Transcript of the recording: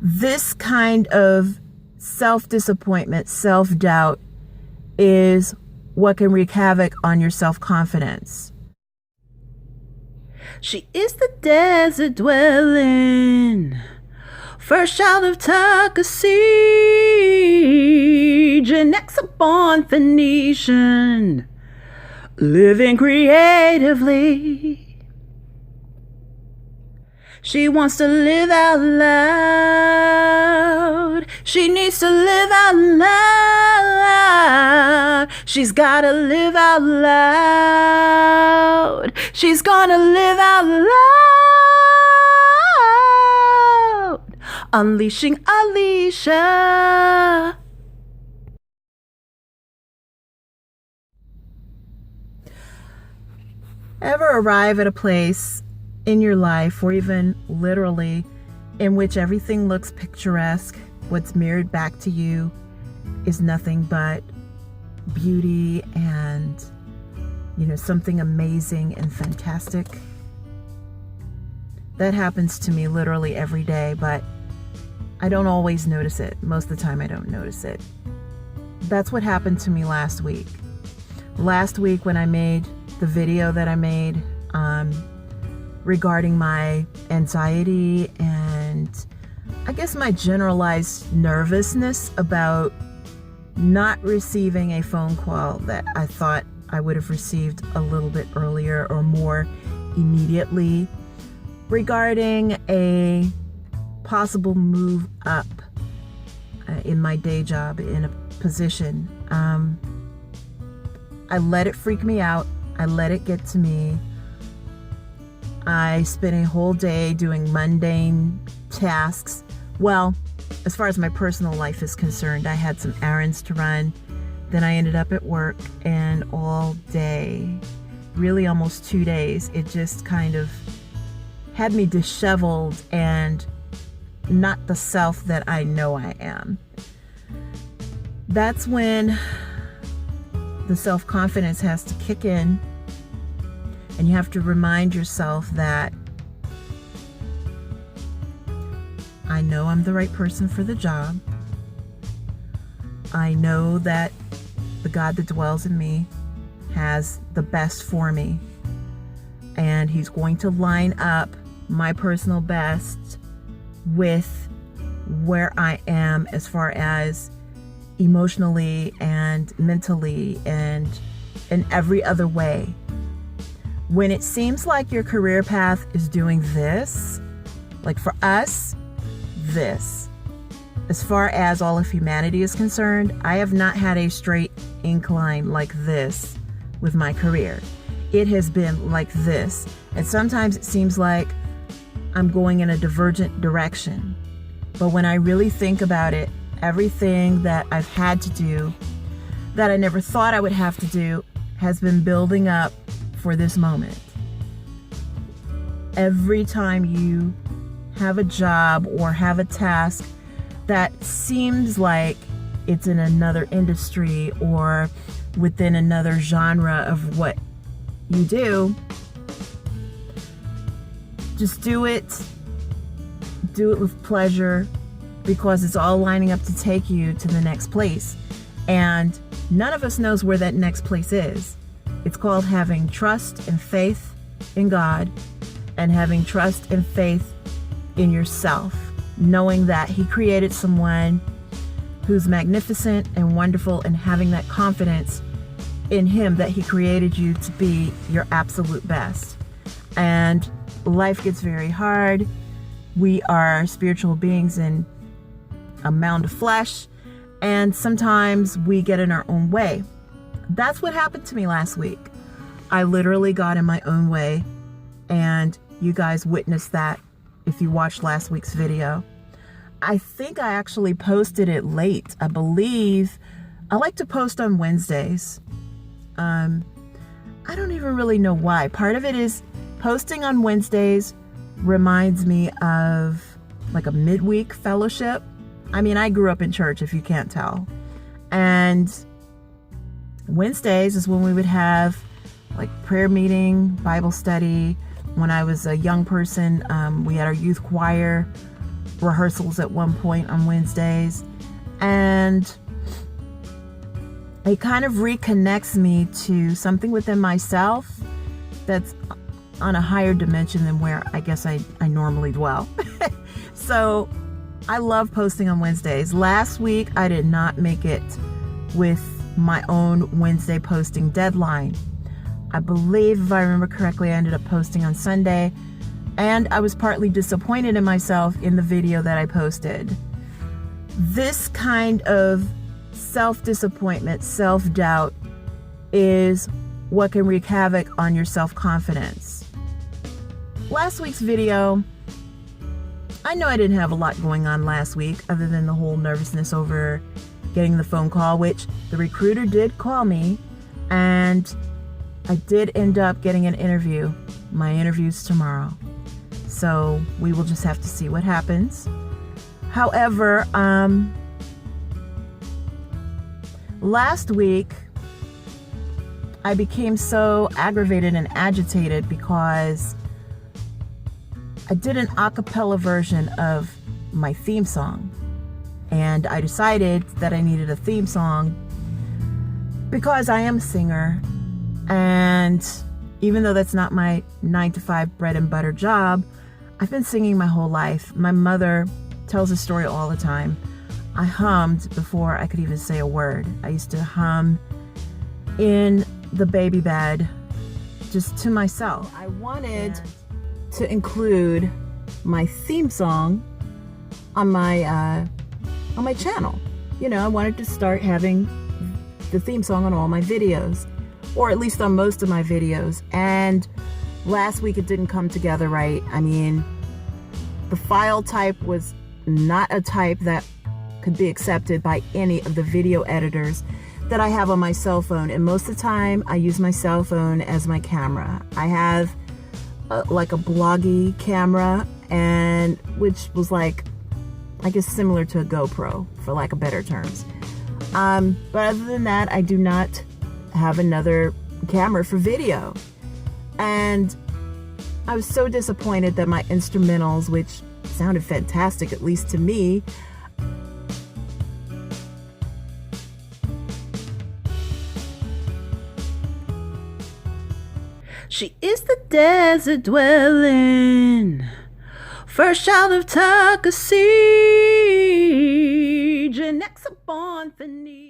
This kind of self-disappointment, self-doubt is what can wreak havoc on your self-confidence. She is the desert dwelling, first child of Takasi, Gen X born Phoenician, living creatively. She wants to live out loud. She needs to live out loud. She's gotta live out loud. She's gonna live out loud. Unleashing Alicia. Ever arrive at a place in your life, or even literally, in which everything looks picturesque? What's mirrored back to you is nothing but beauty and, something amazing and fantastic. That happens to me literally every day, but I don't always notice it. Most of the time I don't notice it. That's what happened to me last week. Last week when I made the video that I made, regarding my anxiety and I guess my generalized nervousness about not receiving a phone call that I thought I would have received a little bit earlier or more immediately regarding a possible move up in my day job in a position. I let it freak me out. I let it get to me. I spent a whole day doing mundane tasks. Well, as far as my personal life is concerned, I had some errands to run. Then I ended up at work, and all day, really almost 2 days, it just kind of had me disheveled and not the self that I know I am. That's when the self-confidence has to kick in. And you have to remind yourself that I know I'm the right person for the job. I know that the God that dwells in me has the best for me. And He's going to line up my personal best with where I am as far as emotionally and mentally and in every other way. When it seems like your career path is doing this, like for us, this, as far as all of humanity is concerned, I have not had a straight incline like this with my career. It has been like this. And sometimes it seems like I'm going in a divergent direction. But when I really think about it, everything that I've had to do that I never thought I would have to do has been building up for this moment. Every time you have a job or have a task that seems like it's in another industry or within another genre of what you do, just do it with pleasure, because it's all lining up to take you to the next place. And none of us knows where that next place is. It's called having trust and faith in God and having trust and faith in yourself, knowing that He created someone who's magnificent and wonderful, and having that confidence in Him that He created you to be your absolute best. And life gets very hard. We are spiritual beings in a mound of flesh, and sometimes we get in our own way. That's what happened to me last week. I literally got in my own way, and you guys witnessed that if you watched last week's video. I think I actually posted it late. I believe I like to post on Wednesdays. I don't even really know why. Part of it is posting on Wednesdays reminds me of like a midweek fellowship. I mean, I grew up in church, if you can't tell. And Wednesdays is when we would have like prayer meeting, Bible study. When I was a young person, we had our youth choir. rehearsals at one point on Wednesdays, and it kind of reconnects me to something within myself that's on a higher dimension than where I guess I normally dwell. So I love posting on Wednesdays. Last week I did not make it with my own Wednesday posting deadline. I believe, if I remember correctly, I ended up posting on Sunday, and I was partly disappointed in myself in the video that I posted. This kind of self-disappointment, self-doubt is what can wreak havoc on your self-confidence. Last week's video, I know I didn't have a lot going on last week other than the whole nervousness over getting the phone call, which the recruiter did call me, and I did end up getting an interview. My interview's tomorrow, so we will just have to see what happens. However, last week I became so aggravated and agitated because I did an a cappella version of my theme song, and I decided that I needed a theme song because I am a singer, and even though that's not my 9-to-5 bread and butter job, I've been singing my whole life. My mother tells a story all the time. I hummed before I could even say a word. I used to hum in the baby bed just to myself. I wanted to include my theme song on my channel. You know, I wanted to start having the theme song on all my videos, or at least on most of my videos. And last week it didn't come together right. I mean, the file type was not a type that could be accepted by any of the video editors that I have on my cell phone, and most of the time I use my cell phone as my camera. I have like a bloggy camera, and which was like, I guess, similar to a GoPro, for lack of better terms. But other than that, I do not have another camera for video. And I was so disappointed that my instrumentals, which sounded fantastic, at least to me, she is the desert dwelling, first child of Takasee, and next upon the knee.